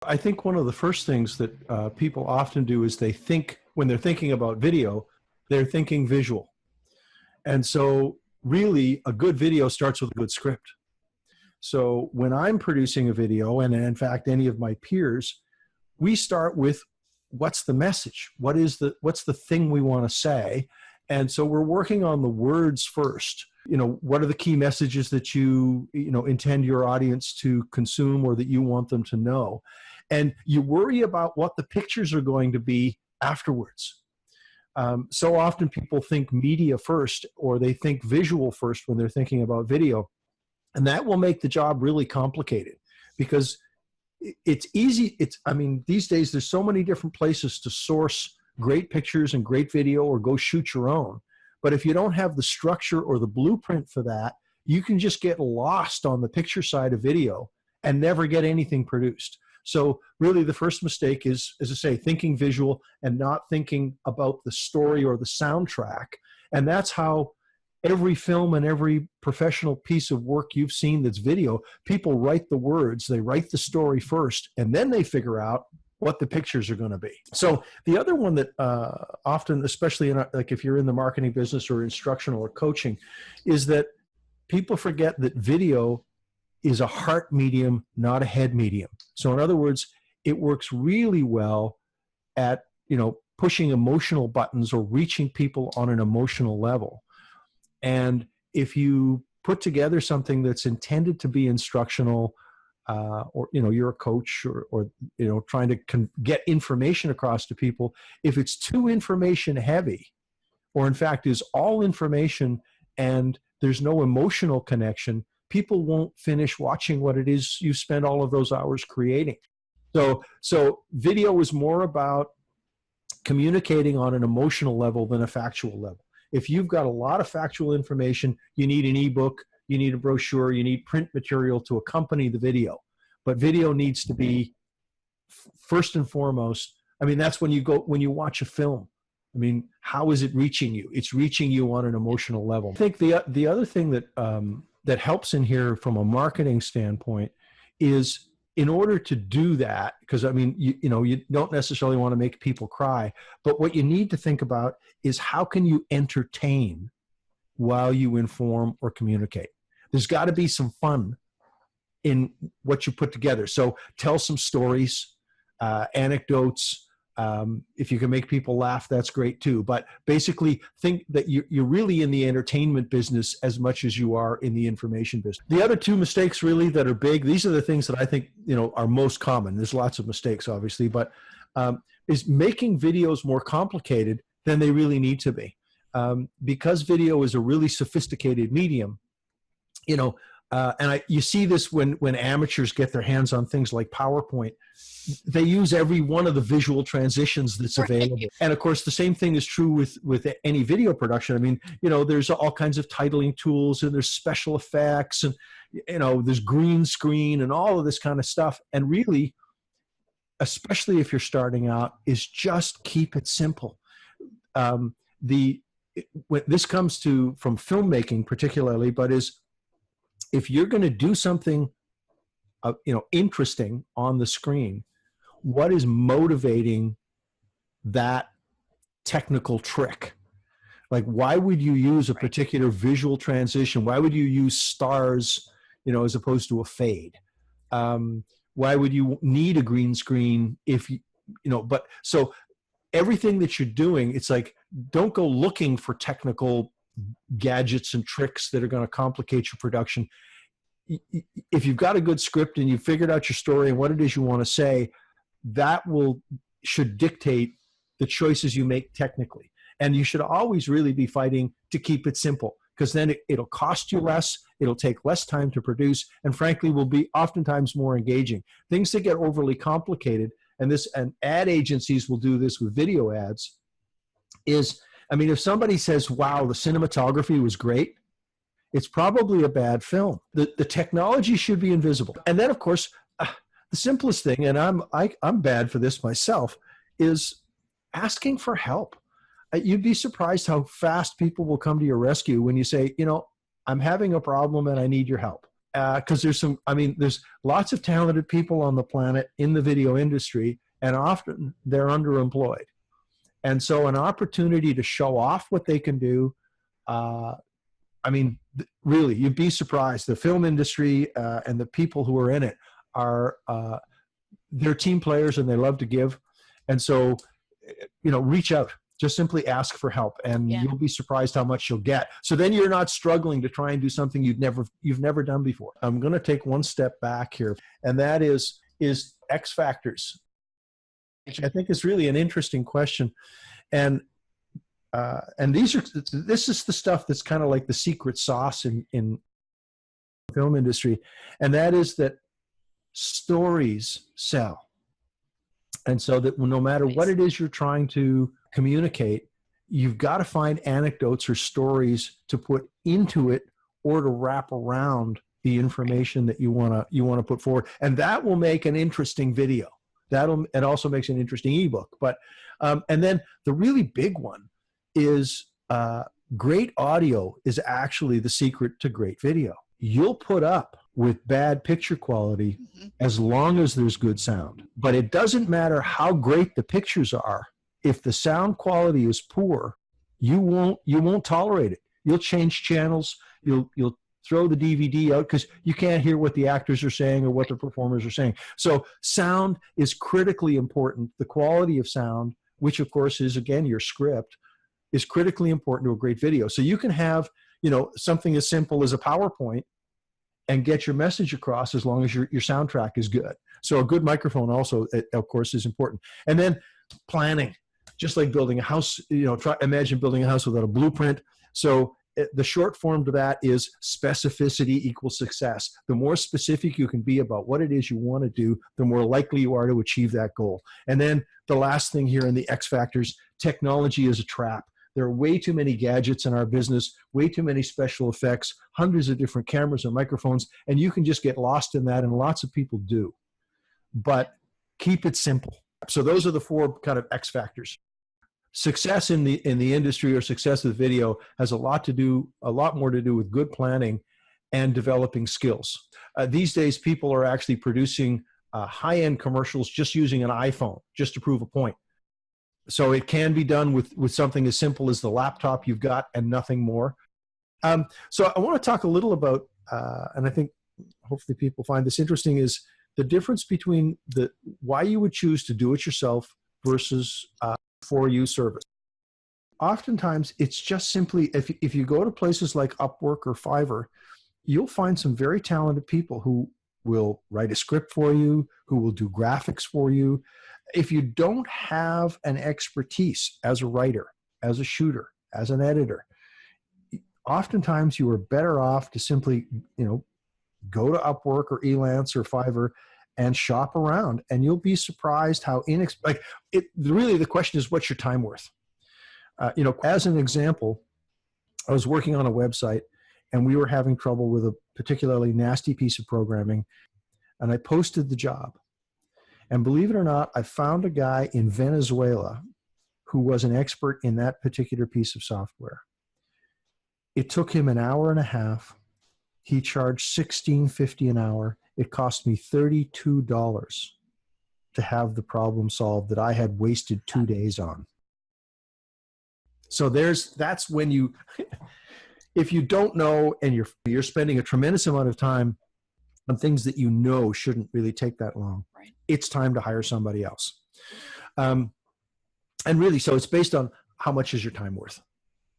I think one of the first things that people often do is they think, when they're thinking about video, they're thinking visual. And so really a good video starts with a good script. So when I'm producing a video, and in fact, any of my peers, we start with what's the message? What's the thing we want to say? And so we're working on the words first. What are the key messages that you intend your audience to consume or that you want them to know? And you worry about what the pictures are going to be afterwards. So often people think media first, or they think visual first when they're thinking about video. And that will make the job really complicated, because it's easy. These days there's so many different places to source great pictures and great video, or go shoot your own. But if you don't have the structure or the blueprint for that, you can just get lost on the picture side of video and never get anything produced. So really the first mistake is, as I say, thinking visual and not thinking about the story or the soundtrack. And that's how every film and every professional piece of work you've seen that's video, people write the words, they write the story first, and then they figure out what the pictures are going to be. So the other one that often, especially like if you're in the marketing business or instructional or coaching, is that people forget that video is a heart medium, not a head medium. So in other words, it works really well at, pushing emotional buttons or reaching people on an emotional level. And if you put together something that's intended to be instructional, or you're a coach, or trying to get information across to people, if it's too information heavy, or in fact is all information and there's no emotional connection, people won't finish watching what it is you spend all of those hours creating. So video is more about communicating on an emotional level than a factual level. If you've got a lot of factual information, you need an ebook, you need a brochure, you need print material to accompany the video. But video needs to be first and foremost. That's when you watch a film. How is it reaching you? It's reaching you on an emotional level. I think the other thing that that helps in here from a marketing standpoint is, in order to do that, because you don't necessarily want to make people cry, but what you need to think about is how can you entertain while you inform or communicate. There's got to be some fun in what you put together. So tell some stories, anecdotes. If you can make people laugh, that's great too. But basically think that you're really in the entertainment business as much as you are in the information business. The other two mistakes really that are big, these are the things that I think are most common. There's lots of mistakes obviously, but is making videos more complicated than they really need to be. Because video is a really sophisticated medium, you see this when amateurs get their hands on things like PowerPoint. They use every one of the visual transitions that's available. Right. And of course, the same thing is true with any video production. There's all kinds of titling tools, and there's special effects, and there's green screen and all of this kind of stuff. And really, especially if you're starting out, is just keep it simple. When this comes from filmmaking particularly, but if you're going to do something interesting on the screen, what is motivating that technical trick? Like, why would you use a particular visual transition? Why would you use stars, as opposed to a fade? Why would you need a green screen so everything that you're doing, it's like, don't go looking for technical gadgets and tricks that are going to complicate your production. If you've got a good script and you've figured out your story and what it is you want to say, that should dictate the choices you make technically. And you should always really be fighting to keep it simple, because then it'll cost you less, it'll take less time to produce, and frankly will be oftentimes more engaging. Things that get overly complicated, and ad agencies will do this with video ads, is, if somebody says, wow, the cinematography was great, it's probably a bad film. The technology should be invisible. And then, of course, the simplest thing, and I'm bad for this myself, is asking for help. You'd be surprised how fast people will come to your rescue when you say, I'm having a problem and I need your help. because there's some, I mean, there's lots of talented people on the planet in the video industry, and often they're underemployed. And so an opportunity to show off what they can do, I mean, really, you'd be surprised. The film industry and the people who are in it are, they're team players and they love to give. And so, you know, reach out. Just simply ask for help, and you'll be surprised how much you'll get. So then you're not struggling to try and do something you've never done before. I'm going to take one step back here, and that is X factors, which I think is really an interesting question. And this is the stuff that's kind of like the secret sauce in the film industry, and that is that stories sell. And so that no matter what it is you're trying to communicate, you've got to find anecdotes or stories to put into it or to wrap around the information that you want to put forward. And that will make an interesting video. It also makes an interesting ebook. But and then the really big one is great audio is actually the secret to great video. You'll put up with bad picture quality as long as there's good sound. But it doesn't matter how great the pictures are. If the sound quality is poor, you won't tolerate it. You'll change channels. You'll throw the DVD out because you can't hear what the actors are saying or what the performers are saying. So sound is critically important. The quality of sound, which of course is, again, your script, is critically important to a great video. So you can have, you know, something as simple as a PowerPoint and get your message across as long as your soundtrack is good. So a good microphone also, of course, is important. And then planning, just like building a house, you know, imagine building a house without a blueprint. So the short form to that is specificity equals success. The more specific you can be about what it is you want to do, the more likely you are to achieve that goal. And then the last thing here in the X factors, technology is a trap. There are way too many gadgets in our business, way too many special effects, hundreds of different cameras and microphones, and you can just get lost in that, and lots of people do. But keep it simple. So those are the four kind of X factors. Success in the industry, or success with video, has a lot more to do with good planning and developing skills. These days, people are actually producing high-end commercials just using an iPhone, just to prove a point. So it can be done with something as simple as the laptop you've got and nothing more. So I want to talk a little about, and I think hopefully people find this interesting, is the difference between why you would choose to do it yourself versus for you service. Oftentimes, it's just simply, if you go to places like Upwork or Fiverr, you'll find some very talented people who will write a script for you, who will do graphics for you. If you don't have an expertise as a writer, as a shooter, as an editor, oftentimes you are better off to simply, you know, go to Upwork or Elance or Fiverr and shop around, and you'll be surprised how really the question is, what's your time worth? You know, as an example, I was working on a website and we were having trouble with a particularly nasty piece of programming, and I posted the job. And believe it or not, I found a guy in Venezuela who was an expert in that particular piece of software. It took him an hour and a half. He charged $16.50 an hour. It cost me $32 to have the problem solved that I had wasted 2 days on. So that's when you, if you don't know and you're spending a tremendous amount of time on things that you know shouldn't really take that long, right, it's time to hire somebody else. And really, so it's based on how much is your time worth.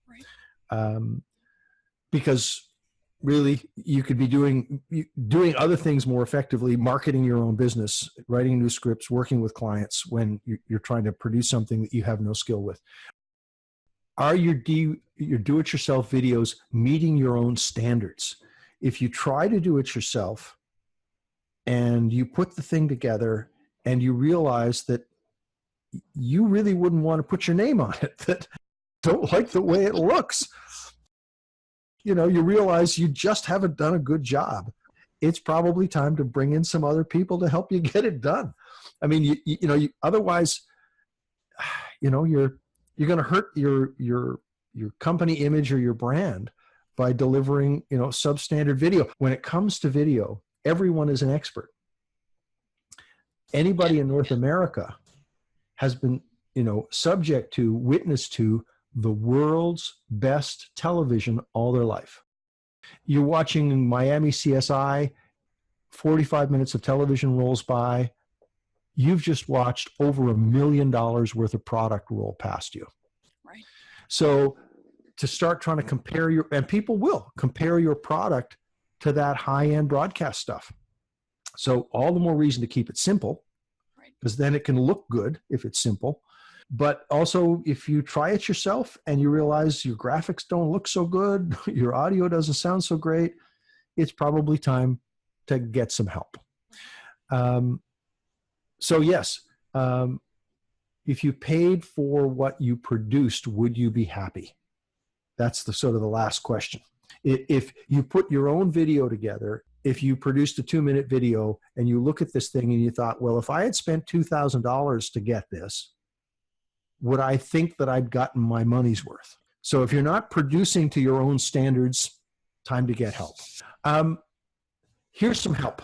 Right. Because really, you could be doing other things more effectively, marketing your own business, writing new scripts, working with clients when you're trying to produce something that you have no skill with. Are your do-it-yourself videos meeting your own standards? If you try to do it yourself and you put the thing together and you realize that you really wouldn't want to put your name on it, that don't like the way it looks, you know, you realize you just haven't done a good job. It's probably time to bring in some other people to help you get it done. I mean, otherwise, you know, you're going to hurt your company image or your brand by delivering, substandard video. When it comes to video, everyone is an expert. Anybody in North America has been, subject to, witness to the world's best television all their life. You're watching Miami CSI, 45 minutes of television rolls by. You've just watched over $1 million worth of product roll past you. Right. So to start trying to compare and people will compare your product to that high-end broadcast stuff. So all the more reason to keep it simple, because then it can look good if it's simple. But also, if you try it yourself and you realize your graphics don't look so good, your audio doesn't sound so great, it's probably time to get some help. So yes, if you paid for what you produced, would you be happy? That's the sort of the last question. If you put your own video together, if you produced a 2-minute video and you look at this thing and you thought, well, if I had spent $2,000 to get this, would I think that I'd gotten my money's worth? So if you're not producing to your own standards, time to get help. Here's some help.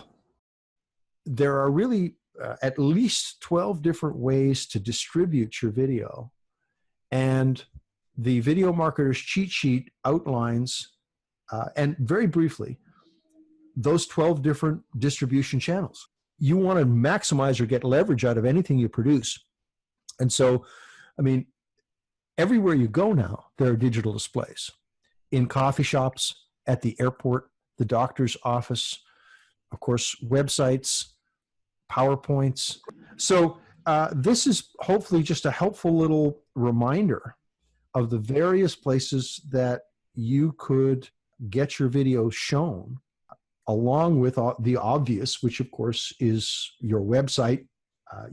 There are really at least 12 different ways to distribute your video. And the Video Marketer's Cheat Sheet outlines, and very briefly, those 12 different distribution channels. You want to maximize or get leverage out of anything you produce. And so, I mean, everywhere you go now, there are digital displays. In coffee shops, at the airport, the doctor's office, of course, websites, PowerPoints. So this is hopefully just a helpful little reminder of the various places that you could get your video shown, along with the obvious, which of course is your website,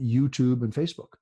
YouTube, and Facebook.